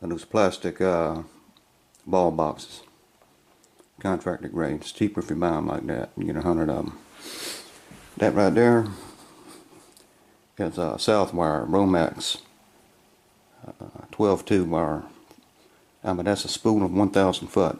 And those plastic ball boxes, contractor grade. It's cheaper if you buy them like that. You get 100 of them. That right there is a Southwire Romex 12 tube wire. That's a spool of 1,000 foot.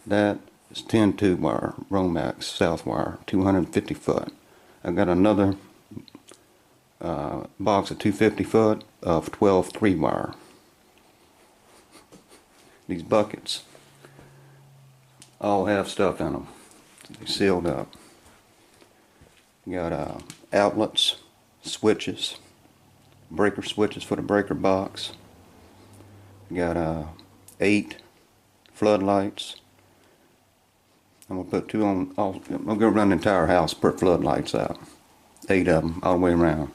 That is 10 tube wire Romex Southwire 250 foot. I got another box of 250 foot of 12 3-wire. These buckets all have stuff in them. They're sealed up. You got outlets, switches, breaker switches for the breaker box. You got 8 floodlights. I'm gonna put 2 on. I'm gonna go around the entire house, put floodlights out. 8 of them all the way around.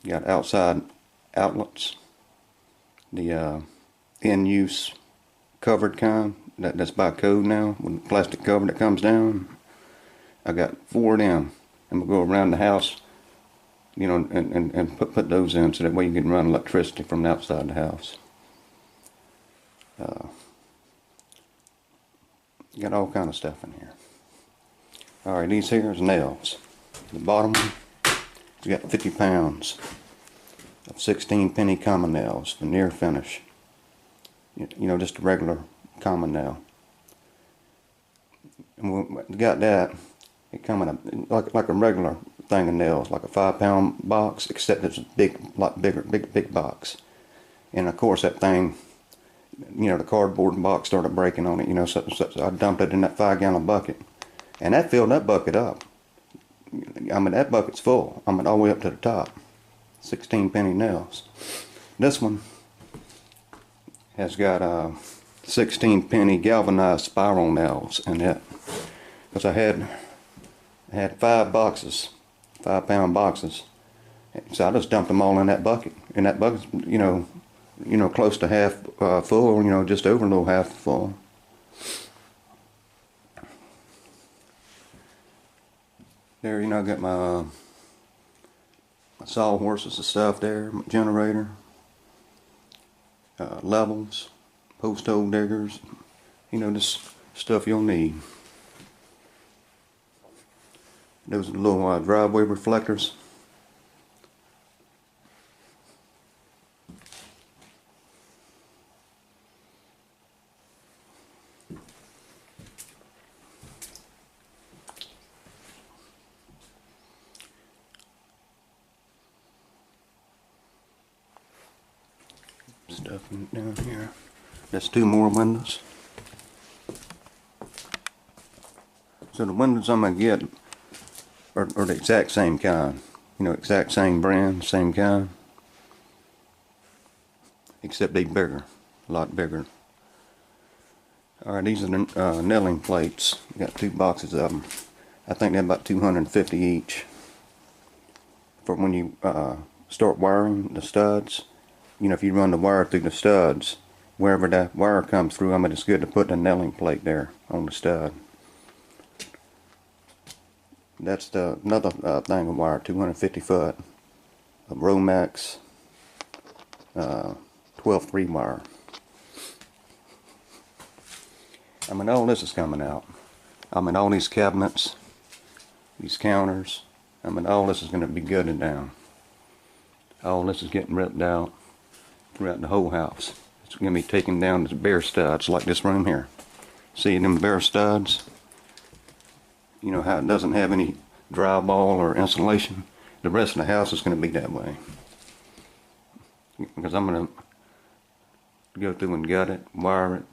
You got outside outlets. The in-use covered kind. That's by code now, with the plastic cover that comes down. I got 4 of them. I'm gonna go around the house, and put those in so that way you can run electricity from the outside of the house. Got all kind of stuff in here. Alright, these here is nails. The bottom one, we got 50 pounds of 16 penny common nails, veneer finish. Just a regular common nail. And we got that. It come in like a regular thing of nails, like a 5-pound box, except it's a lot bigger, big box. And of course that thing, the cardboard box started breaking on it. So I dumped it in that 5-gallon bucket, and that filled that bucket up. That bucket's full. All the way up to the top. 16 penny nails. This one has got 16 penny galvanized spiral nails in it, because I had 5 boxes, 5-pound boxes, so I just dumped them all in that bucket. And that bucket's close to half full, just over a little half full. There, I got my sawhorses and stuff there, my generator, levels, post hole diggers, just stuff you'll need. Those are the little driveway reflectors. Stuff down here. That's 2 more windows. So the windows I'm gonna get are the exact same kind. Exact same brand, same kind. Except they bigger, a lot bigger. Alright, these are the nailing plates. Got 2 boxes of them. I think they're about 250 each. For when you start wiring the studs. If you run the wire through the studs, wherever that wire comes through, it's good to put the nailing plate there on the stud. That's another thing of wire, 250 foot of Romex 12 3-wire. All this is coming out. All these cabinets, these counters, all this is going to be gutted down. All this is getting ripped out throughout the whole house. It's going to be taken down to bare studs like this room here. See them bare studs? How it doesn't have any drywall or insulation? The rest of the house is going to be that way. Because I'm going to go through and gut it, wire it,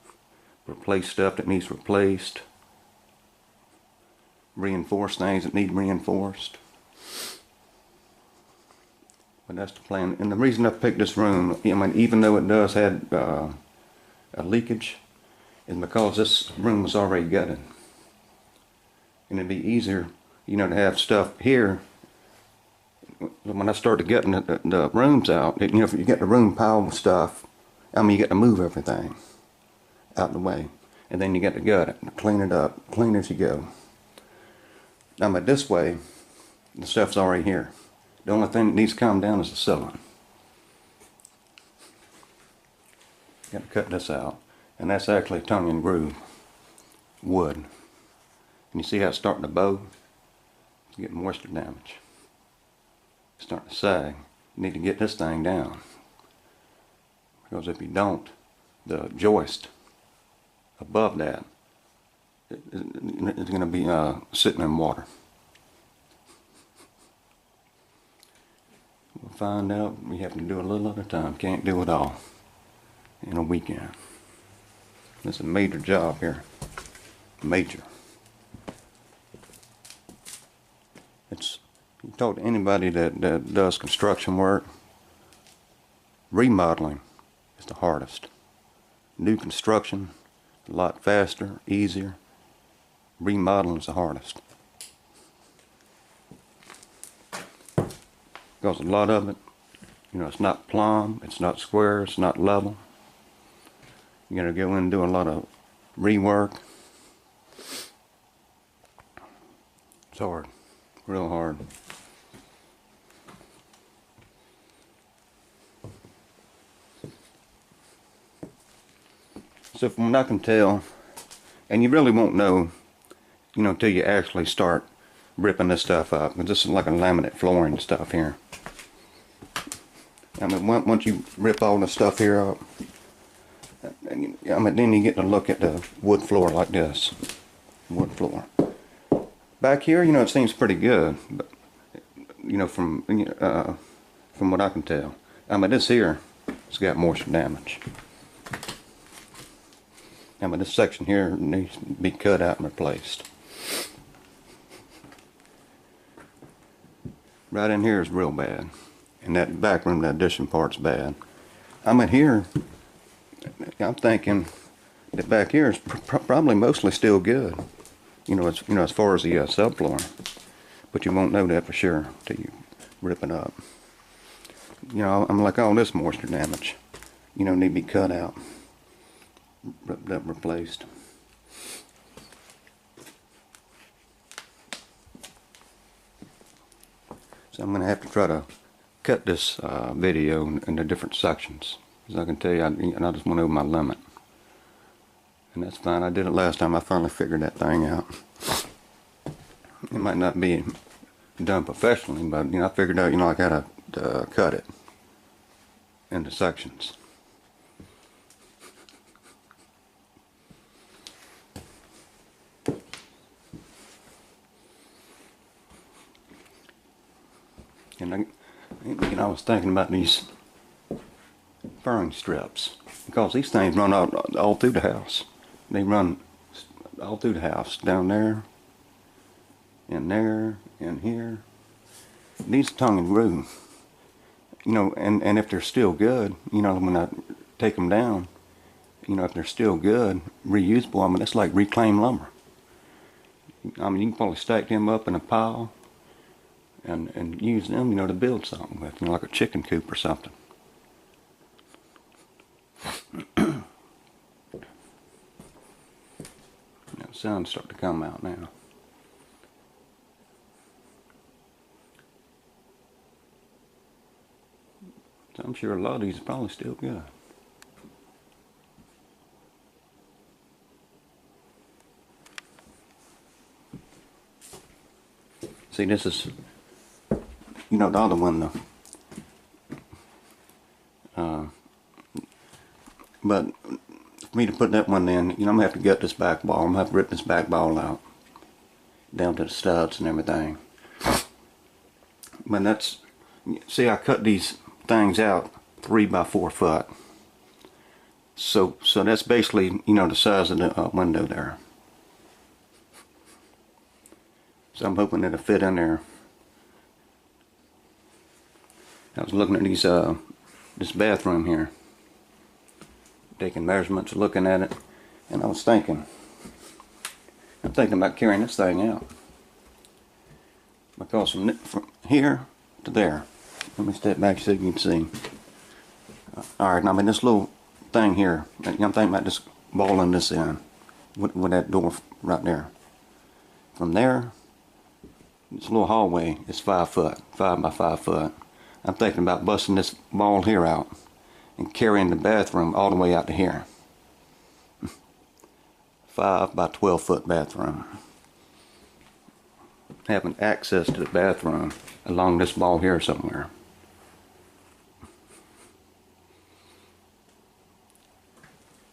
replace stuff that needs replaced, reinforce things that need reinforced. But that's the plan. And the reason I picked this room, even though it does have a leakage, is because this room was already gutted. And it'd be easier, to have stuff here. When I started getting the rooms out, if you get the room piled with stuff, you get to move everything out of the way. And then you get to gut it, clean it up, clean as you go. But this way, the stuff's already here. The only thing that needs to come down is the ceiling. Got to cut this out. And that's actually tongue and groove wood. And you see how it's starting to bow? It's getting moisture damage. It's starting to sag. You need to get this thing down. Because if you don't, the joist above that is going to be sitting in water. We'll find out. We have to do a little at a time. Can't do it all in a weekend. It's a major job here. Major. It's, you talk to anybody that does construction work, remodeling is the hardest. New construction, a lot faster, easier. Remodeling is the hardest. Because a lot of it, you know, it's not plumb, it's not square, it's not level. You gotta go in and do a lot of rework. It's hard, real hard. So from what I can tell, and you really won't know, you know, until you actually start ripping this stuff up. Because this is like a laminate flooring stuff here. I mean, once you rip all the stuff here up, I mean, then you get to look at the wood floor like this. Wood floor. Back here, you know, it seems pretty good, but you know, from what I can tell, I mean, this here, it's got moisture damage. I mean, this section here needs to be cut out and replaced. Right in here is real bad, and that back room, that addition part's bad. I mean, here, I'm thinking that back here is probably mostly still good. You know, as far as the subfloor, but you won't know that for sure till you rip it up. You know, I'm like, all this moisture damage, you know, need to be cut out, ripped up, replaced. So I'm gonna have to try to cut this video into different sections, because I can tell you, I just went over my limit. And that's fine. I did it last time. I finally figured that thing out. It might not be done professionally, but you know, I figured out, you know, I gotta cut it into sections. And I was thinking about these furring strips, because these things run all through the house. They run all through the house, down there, and here. These tongue and groove, you know, and if they're still good, you know, when I take them down, you know, if they're still good, reusable, I mean, it's like reclaimed lumber. I mean, you can probably stack them up in a pile and use them, you know, to build something with, you know, like a chicken coop or something. Sun's starting to come out now. So I'm sure a lot of these are probably still good. See, this is, you know, the other one though. But for me to put that one in, you know, I'm gonna have to gut this back ball. I'm gonna have to rip this back ball out, down to the studs and everything. But that's, see, I cut these things out 3 by 4 foot. So that's basically, you know, the size of the window there. So I'm hoping it'll fit in there. I was looking at these, this bathroom here, taking measurements, looking at it, and I was thinking, I'm thinking about carrying this thing out, because from here to there, let me step back so you can see. Alright, now I mean, this little thing here, I'm thinking about just balling this in with that door right there. From there, this little hallway is 5 foot, 5 by 5 foot. I'm thinking about busting this ball here out and carrying the bathroom all the way out to here. 5 by 12 foot bathroom. Having access to the bathroom along this wall here somewhere.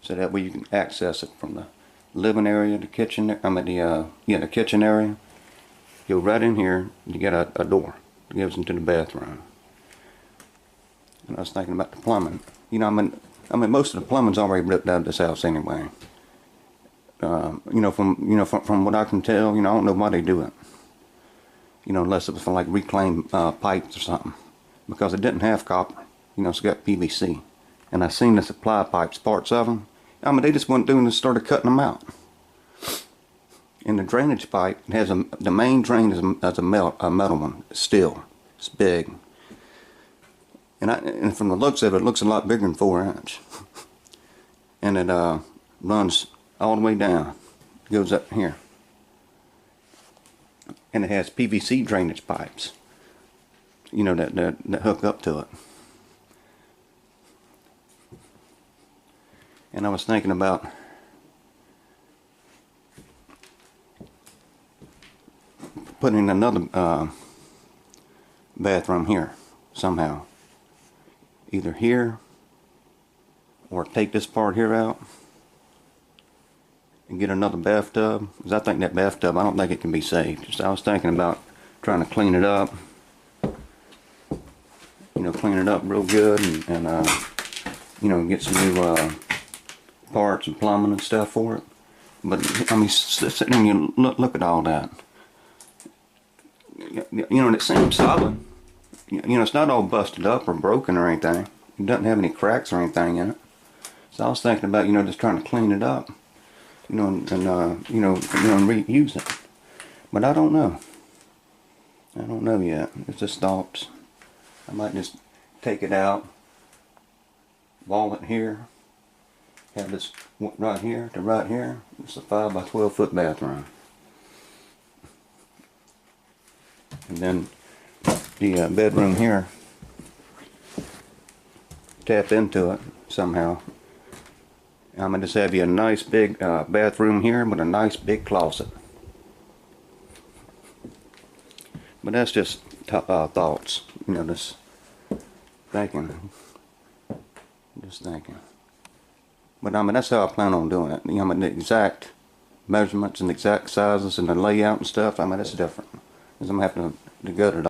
So that way you can access it from the living area, the kitchen, the kitchen area. Go right in here, you get a door that gives into the bathroom. And I was thinking about the plumbing. You know, I mean, most of the plumbing's already ripped out of this house anyway. From what I can tell, I don't know why they do it. Unless it was for like reclaimed pipes or something, because it didn't have copper. It's got PVC, and I seen the supply pipes, parts of them. They just went through and started cutting them out. And the drainage pipe has the main drain is a metal one, steel. It's big. And from the looks of it, it looks a lot bigger than 4 inch. And it runs all the way down. It goes up here. And it has PVC drainage pipes, that hook up to it. And I was thinking about putting another bathroom here somehow. Either here, or take this part here out and get another bathtub, because I think that bathtub, I don't think it can be saved. So I was thinking about trying to clean it up, clean it up real good, and get some new parts and plumbing and stuff for it. But sitting there and you look at all that, and it seems solid. It's not all busted up or broken or anything. It doesn't have any cracks or anything in it. So I was thinking about, just trying to clean it up, and reuse it. But I don't know. I don't know yet. It's just thoughts. I might just take it out, wall it here, have this right here to right here. It's a 5 by 12 foot bathroom. And then the bedroom here, tap into it somehow. I'm going to just have you a nice big bathroom here with a nice big closet. But that's just thoughts, just thinking. Just thinking. But that's how I plan on doing it. The exact measurements and the exact sizes and the layout and stuff, that's different. Because I'm having to gut it